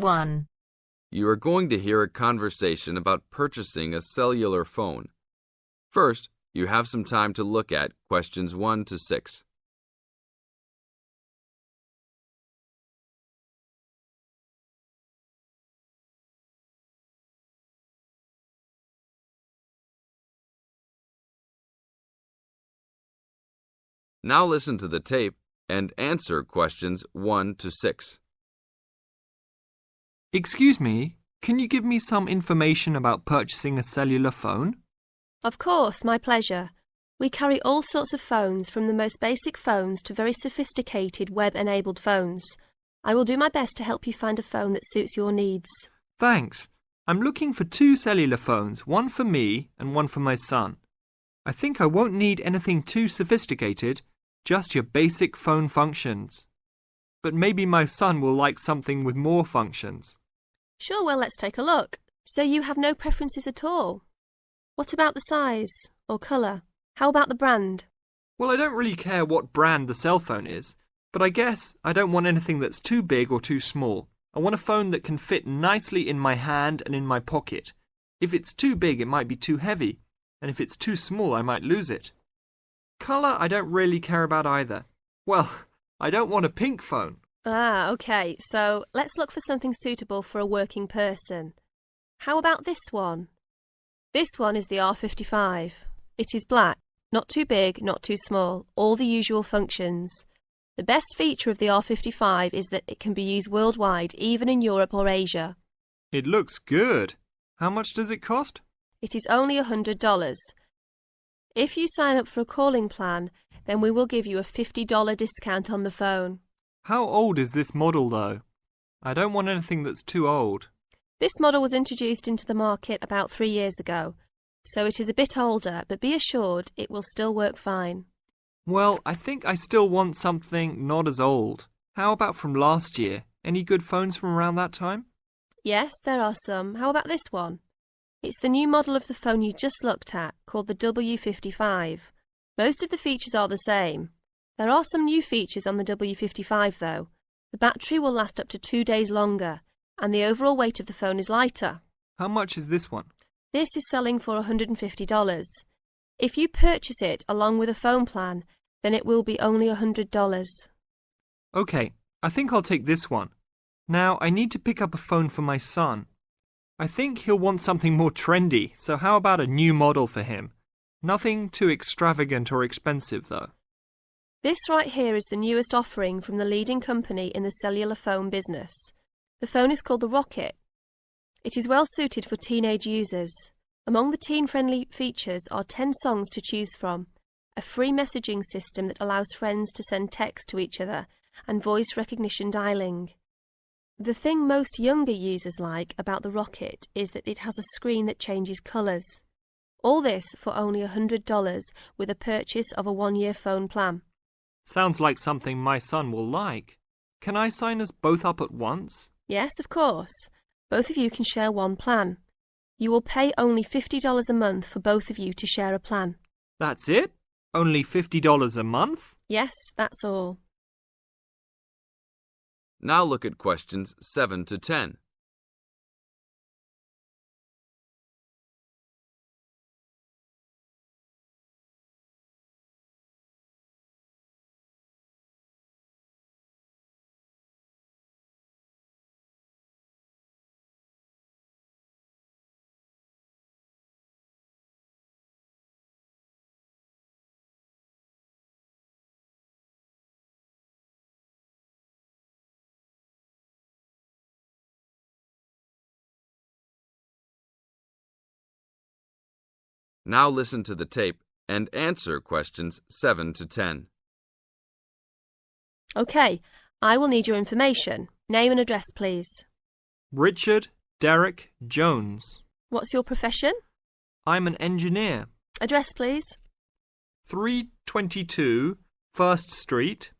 1. You are going to hear a conversation about purchasing a cellular phone. First, you have some time to look at questions 1 to 6. Now listen to the tape and answer questions 1 to 6. Excuse me, can you give me some information about purchasing a cellular phone? Of course, my pleasure. We carry all sorts of phones, from the most basic phones to very sophisticated web-enabled phones. I will do my best to help you find a phone that suits your needs. Thanks. I'm looking for 2 cellular phones, one for me and one for my son. I think I won't need anything too sophisticated, just your basic phone functions. But maybe my son will like something with more functions. Sure, well, let's take a look. So you have no preferences at all? What about the size or colour? How about the brand? Well, I don't really care what brand the cell phone is, but I guess I don't want anything that's too big or too small. I want a phone that can fit nicely in my hand and in my pocket. If it's too big, it might be too heavy, and if it's too small, I might lose it. Colour, I don't really care about either. Well, I don't want a pink phone. Ah, okay, so let's look for something suitable for a working person. How about this one? This one is the R55. It is black, not too big, not too small, all the usual functions. The best feature of the R55 is that it can be used worldwide, even in Europe or Asia. It looks good. How much does it cost? It is only $100. If you sign up for a calling plan, then we will give you a $50 discount on the phone. How old is this model, though? I don't want anything that's too old. This model was introduced into the market about 3 years ago, so it is a bit older, but be assured it will still work fine. Well, I think I still want something not as old. How about from last year? Any good phones from around that time? Yes, there are some. How about this one? It's the new model of the phone you just looked at, called the W55. Most of the features are the same. There are some new features on the W55 though. The battery will last up to 2 days longer, and the overall weight of the phone is lighter. How much is this one? This is selling for $150. If you purchase it along with a phone plan, then it will be only $100. Okay, I think I'll take this one. Now, I need to pick up a phone for my son. I think he'll want something more trendy, so how about a new model for him? Nothing too extravagant or expensive, though. This right here is the newest offering from the leading company in the cellular phone business. The phone is called the Rocket. It is well suited for teenage users. Among the teen-friendly features are 10 songs to choose from, a free messaging system that allows friends to send text to each other, and voice recognition dialing. The thing most younger users like about the Rocket is that it has a screen that changes colours. All this for only $100 with a purchase of a 1-year phone plan. Sounds like something my son will like. Can I sign us both up at once? Yes, of course. Both of you can share one plan. You will pay only $50 a month for both of you to share a plan. That's it? Only $50 a month? Yes, that's all. Now look at questions 7 to 10. Now listen to the tape and answer questions 7 to 10. Okay, I will need your information. Name and address, please. Richard Derek Jones. What's your profession? I'm an engineer. Address, please. 322 First Street,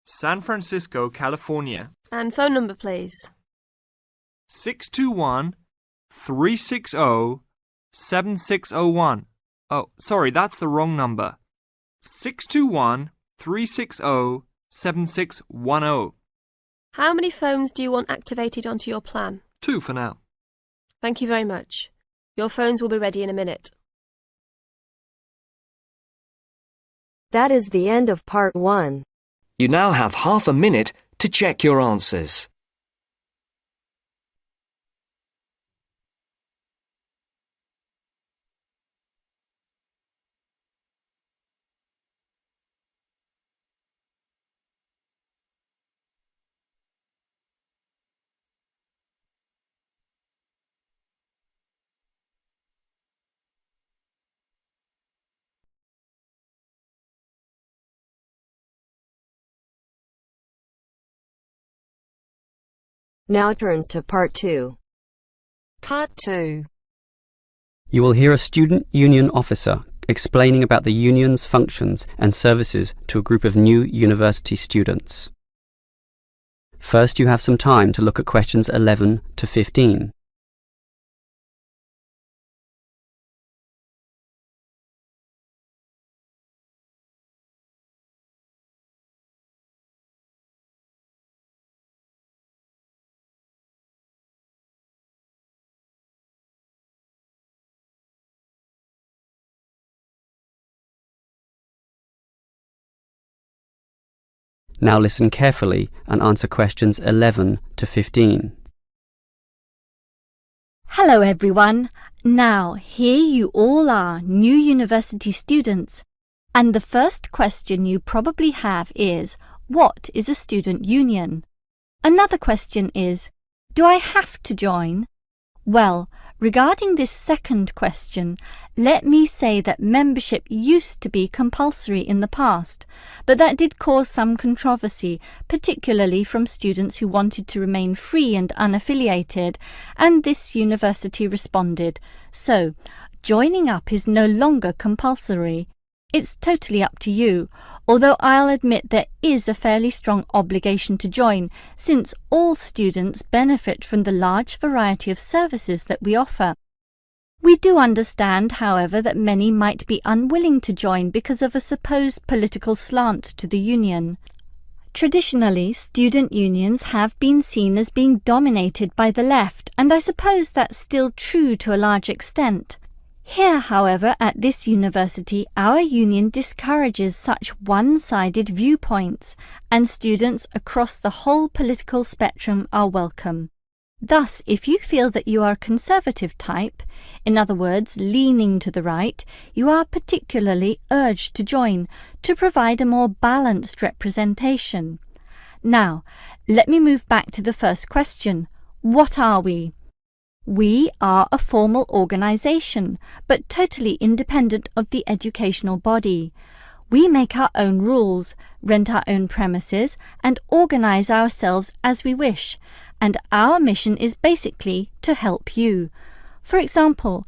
San Francisco, California. And phone number, please. 621-360-7601. Oh, sorry, that's the wrong number. 621-360-7610. How many phones do you want activated onto your plan? 2 for now. Thank you very much. Your phones will be ready in a minute. That is the end of part 1. You now have half a minute to check your answers. Now turns to part 2. Part 2. You will hear a student union officer explaining about the union's functions and services to a group of new university students. First, you have some time to look at questions 11 to 15. Now listen carefully and answer questions 11 to 15. Hello everyone. Now, here you all are, new university students. And the first question you probably have is, what is a student union? Another question is, do I have to join? Well, regarding this second question, let me say that membership used to be compulsory in the past, but that did cause some controversy, particularly from students who wanted to remain free and unaffiliated, and this university responded. So, joining up is no longer compulsory. It's totally up to you, although I'll admit there is a fairly strong obligation to join, since all students benefit from the large variety of services that we offer. We do understand, however, that many might be unwilling to join because of a supposed political slant to the union. Traditionally, student unions have been seen as being dominated by the left, and I suppose that's still true to a large extent. Here, however, at this university, our union discourages such one-sided viewpoints, and students across the whole political spectrum are welcome. Thus, if you feel that you are a conservative type, in other words, leaning to the right, you are particularly urged to join to provide a more balanced representation. Now, let me move back to the first question. What are we? We are a formal organisation, but totally independent of the educational body. We make our own rules, rent our own premises, and organise ourselves as we wish, and our mission is basically to help you. For example,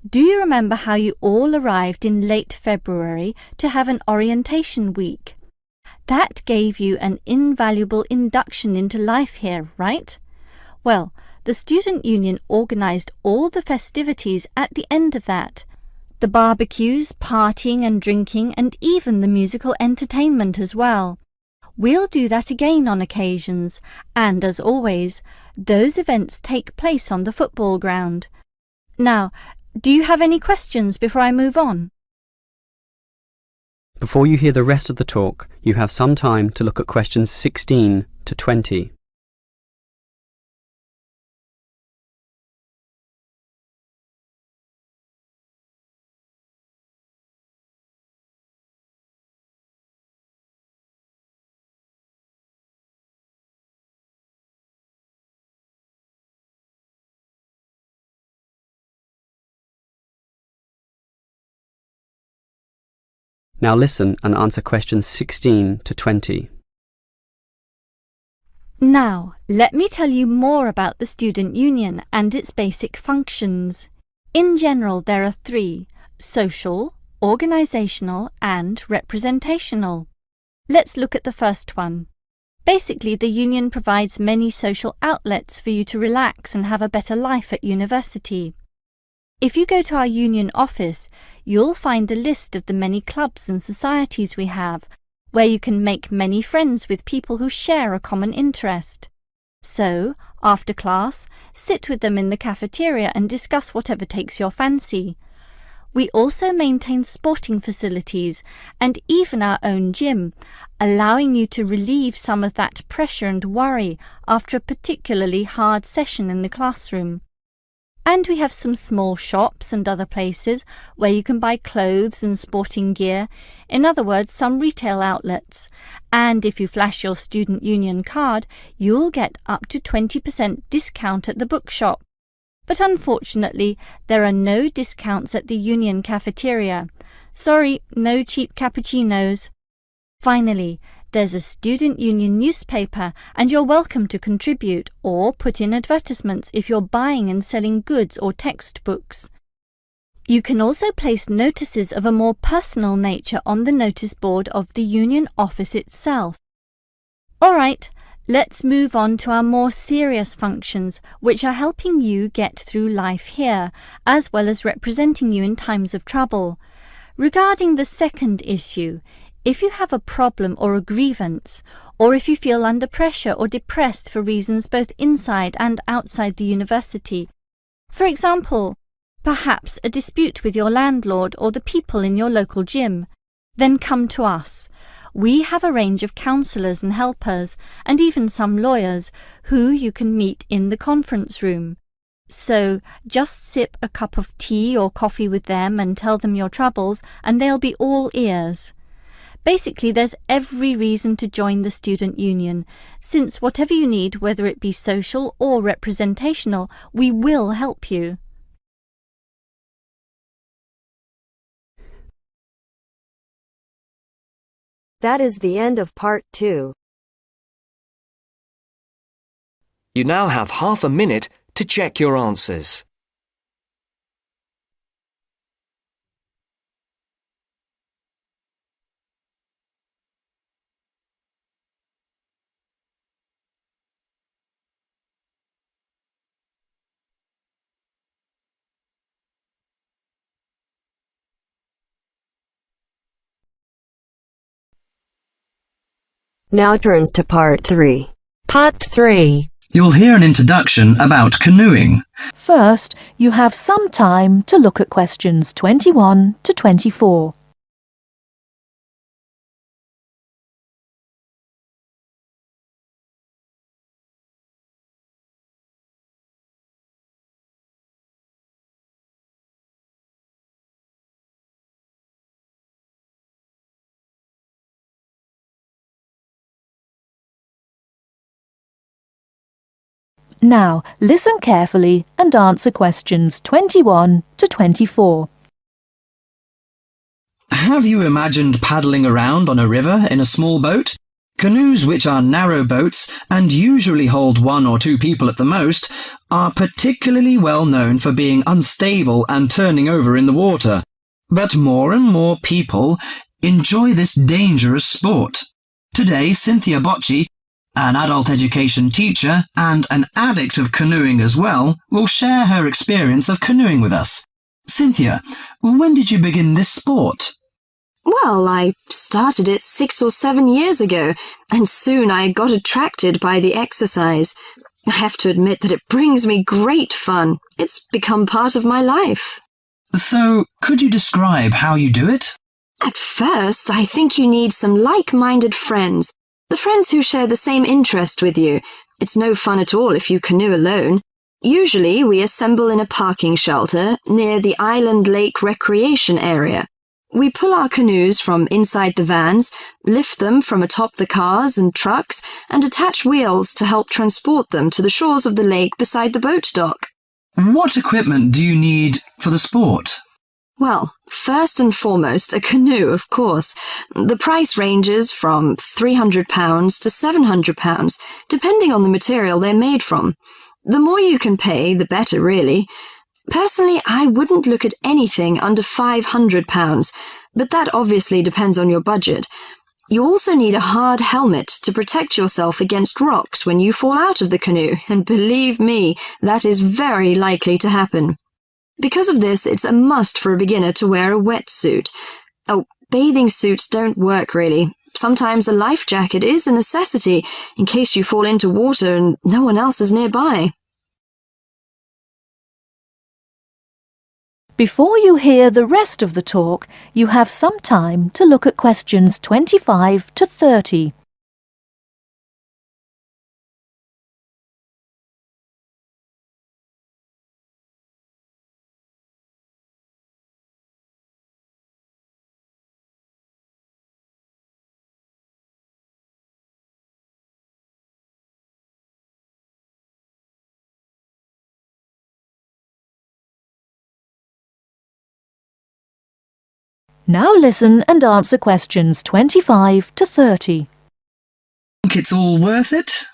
do you remember how you all arrived in late February to have an orientation week? That gave you an invaluable induction into life here, right? Well, the student union organised all the festivities at the end of that. The barbecues, partying and drinking, and even the musical entertainment as well. We'll do that again on occasions, and as always, those events take place on the football ground. Now, do you have any questions before I move on? Before you hear the rest of the talk, you have some time to look at questions 16 to 20. Now listen and answer questions 16 to 20. Now, let me tell you more about the student union and its basic functions. In general, there are 3: social, organisational, and representational. Let's look at the first one. Basically, the union provides many social outlets for you to relax and have a better life at university. If you go to our union office, you'll find a list of the many clubs and societies we have, where you can make many friends with people who share a common interest. So, after class, sit with them in the cafeteria and discuss whatever takes your fancy. We also maintain sporting facilities and even our own gym, allowing you to relieve some of that pressure and worry after a particularly hard session in the classroom. And we have some small shops and other places where you can buy clothes and sporting gear, in other words, some retail outlets. And if you flash your student union card, you'll get up to 20% discount at the bookshop. But unfortunately, there are no discounts at the union cafeteria. Sorry, no cheap cappuccinos. Finally, there's a student union newspaper and you're welcome to contribute or put in advertisements if you're buying and selling goods or textbooks. You can also place notices of a more personal nature on the notice board of the union office itself. All right, let's move on to our more serious functions, which are helping you get through life here, as well as representing you in times of trouble. Regarding the second issue, if you have a problem or a grievance, or if you feel under pressure or depressed for reasons both inside and outside the university, for example, perhaps a dispute with your landlord or the people in your local gym, then come to us. We have a range of counsellors and helpers, and even some lawyers, who you can meet in the conference room. So just sip a cup of tea or coffee with them and tell them your troubles, and they'll be all ears. Basically, there's every reason to join the student union, since whatever you need, whether it be social or representational, we will help you. That is the end of part 2. You now have half a minute to check your answers. Now turns to part 3. Part 3. You'll hear an introduction about canoeing. First, you have some time to look at questions 21 to 24. Now, listen carefully and answer questions 21 to 24. Have you imagined paddling around on a river in a small boat? Canoes, which are narrow boats and usually hold 1 or 2 people at the most, are particularly well known for being unstable and turning over in the water. But more and more people enjoy this dangerous sport. Today, Cynthia Bocci, an adult education teacher and an addict of canoeing as well, will share her experience of canoeing with us. Cynthia, when did you begin this sport? Well, I started it 6 or 7 years ago, and soon I got attracted by the exercise. I have to admit that it brings me great fun. It's become part of my life. So, could you describe how you do it? At first, I think you need some like-minded friends. The friends who share the same interest with you. It's no fun at all if you canoe alone. Usually, we assemble in a parking shelter near the Island Lake Recreation Area. We pull our canoes from inside the vans, lift them from atop the cars and trucks, and attach wheels to help transport them to the shores of the lake beside the boat dock. What equipment do you need for the sport? Well, first and foremost, a canoe, of course. The price ranges from £300 to £700, depending on the material they're made from. The more you can pay, the better, really. Personally, I wouldn't look at anything under £500, but that obviously depends on your budget. You also need a hard helmet to protect yourself against rocks when you fall out of the canoe, and believe me, that is very likely to happen. Because of this, it's a must for a beginner to wear a wetsuit. Oh, bathing suits don't work really. Sometimes a life jacket is a necessity in case you fall into water and no one else is nearby. Before you hear the rest of the talk, you have some time to look at questions 25 to 30. Now listen and answer questions 25 to 30. Think it's all worth it?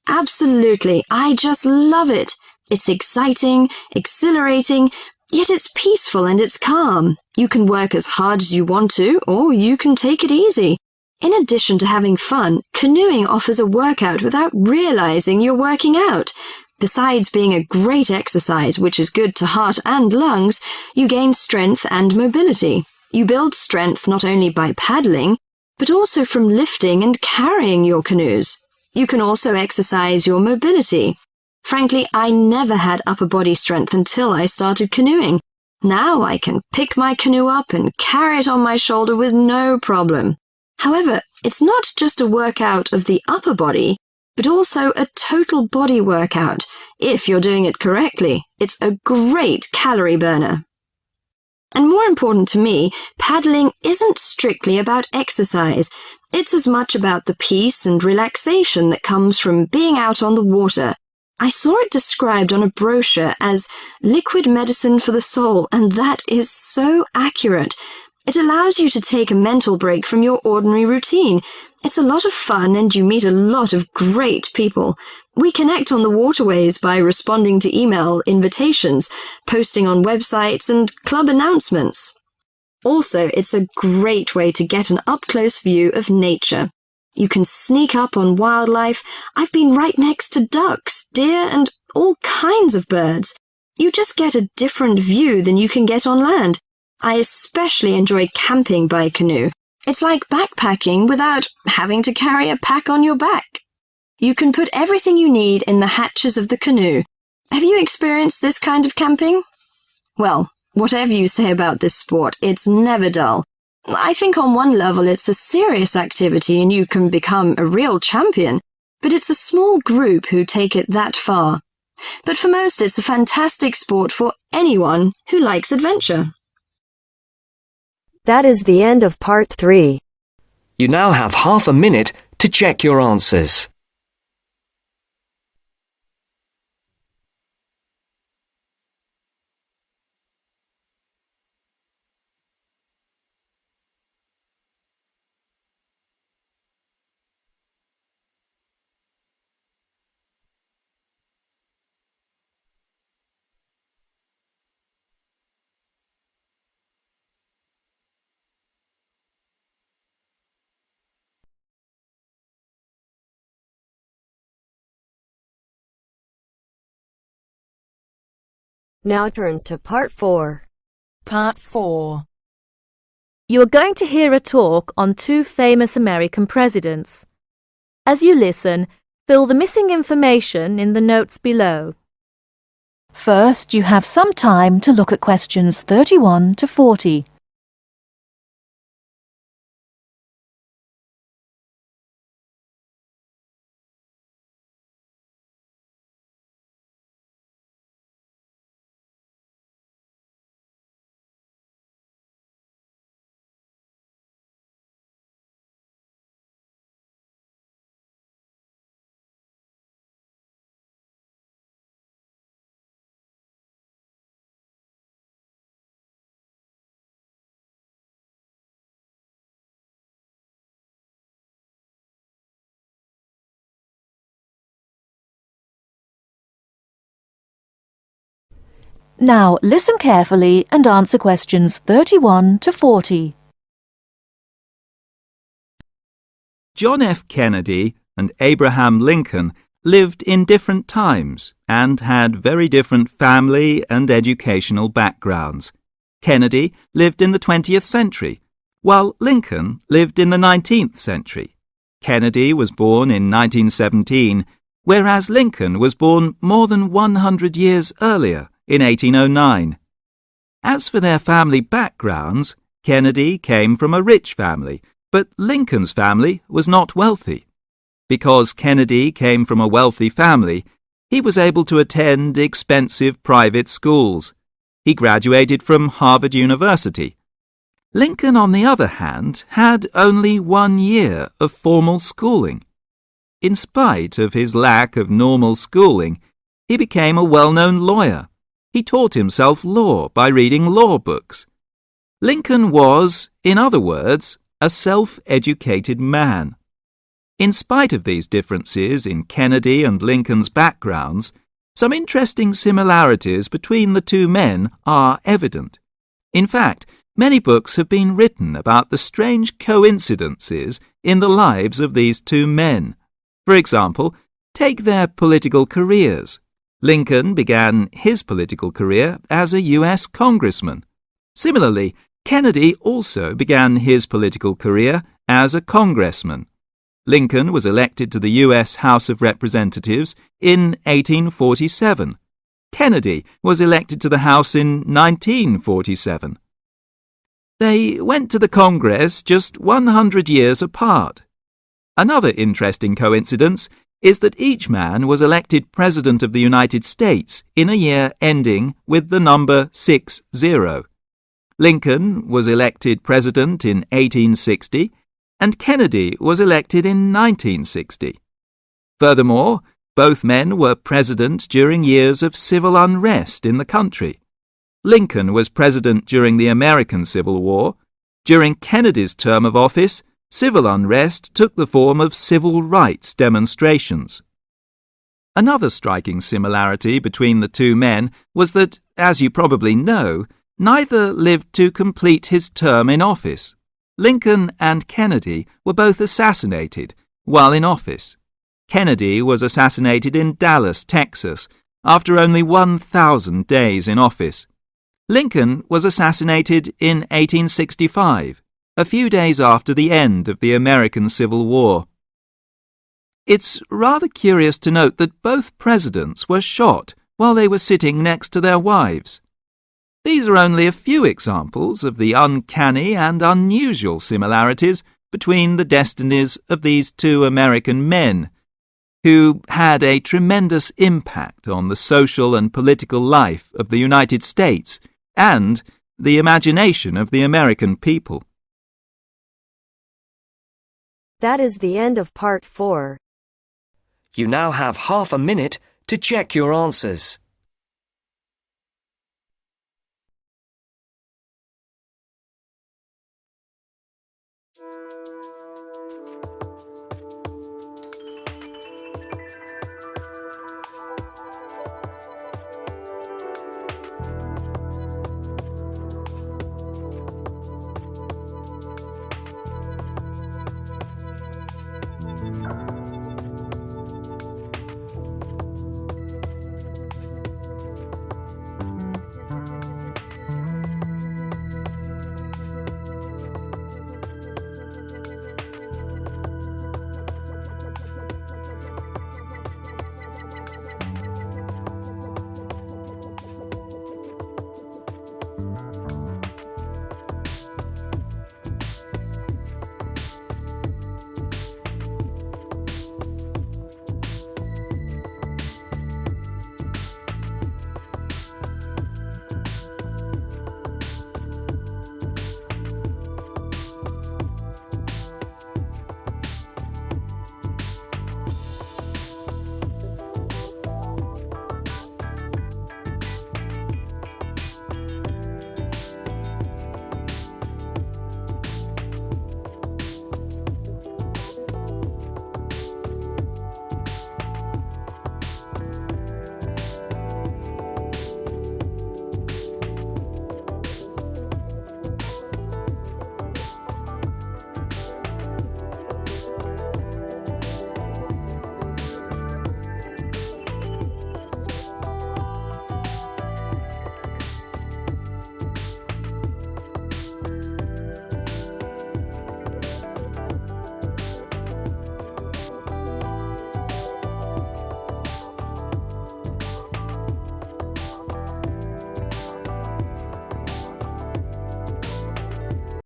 Absolutely. I just love it. It's exciting, exhilarating, yet it's peaceful and it's calm. You can work as hard as you want to, or you can take it easy. In addition to having fun, canoeing offers a workout without realizing you're working out. Besides being a great exercise, which is good to heart and lungs, you gain strength and mobility. You build strength not only by paddling, but also from lifting and carrying your canoes. You can also exercise your mobility. Frankly, I never had upper body strength until I started canoeing. Now I can pick my canoe up and carry it on my shoulder with no problem. However, it's not just a workout of the upper body, but also a total body workout. If you're doing it correctly, it's a great calorie burner. And more important to me, paddling isn't strictly about exercise. It's as much about the peace and relaxation that comes from being out on the water. I saw it described on a brochure as liquid medicine for the soul, and that is so accurate. It allows you to take a mental break from your ordinary routine. It's a lot of fun and you meet a lot of great people. We connect on the waterways by responding to email invitations, posting on websites and club announcements. Also, it's a great way to get an up-close view of nature. You can sneak up on wildlife. I've been right next to ducks, deer, and all kinds of birds. You just get a different view than you can get on land. I especially enjoy camping by canoe. It's like backpacking without having to carry a pack on your back. You can put everything you need in the hatches of the canoe. Have you experienced this kind of camping? Well, whatever you say about this sport, it's never dull. I think on one level it's a serious activity and you can become a real champion, but it's a small group who take it that far. But for most, it's a fantastic sport for anyone who likes adventure. That is the end of part 3. You now have half a minute to check your answers. Now turns to part 4. Part 4. You are going to hear a talk on 2 famous American presidents. As you listen, fill the missing information in the notes below. First, you have some time to look at questions 31 to 40. Now listen carefully and answer questions 31 to 40. John F. Kennedy and Abraham Lincoln lived in different times and had very different family and educational backgrounds. Kennedy lived in the 20th century, while Lincoln lived in the 19th century. Kennedy was born in 1917, whereas Lincoln was born more than 100 years earlier, in 1809. As for their family backgrounds, Kennedy came from a rich family, but Lincoln's family was not wealthy. Because Kennedy came from a wealthy family, he was able to attend expensive private schools. He graduated from Harvard University. Lincoln, on the other hand, had only 1 year of formal schooling. In spite of his lack of normal schooling, he became a well-known lawyer. He taught himself law by reading law books. Lincoln was, in other words, a self-educated man. In spite of these differences in Kennedy and Lincoln's backgrounds, some interesting similarities between the two men are evident. In fact, many books have been written about the strange coincidences in the lives of these two men. For example, take their political careers. Lincoln began his political career as a US congressman. Similarly, Kennedy also began his political career as a congressman. Lincoln was elected to the US House of Representatives in 1847. Kennedy was elected to the House in 1947. They went to the Congress just 100 years apart. Another interesting coincidence is that each man was elected President of the United States in a year ending with the number 60. Lincoln was elected President in 1860, and Kennedy was elected in 1960. Furthermore, both men were president during years of civil unrest in the country. Lincoln was president during the American Civil War. During Kennedy's term of office, civil unrest took the form of civil rights demonstrations. Another striking similarity between the two men was that, as you probably know, neither lived to complete his term in office. Lincoln and Kennedy were both assassinated while in office. Kennedy was assassinated in Dallas, Texas, after only 1,000 days in office. Lincoln was assassinated in 1865, a few days after the end of the American Civil War. It's rather curious to note that both presidents were shot while they were sitting next to their wives. These are only a few examples of the uncanny and unusual similarities between the destinies of these two American men, who had a tremendous impact on the social and political life of the United States and the imagination of the American people. That is the end of part 4. You now have half a minute to check your answers.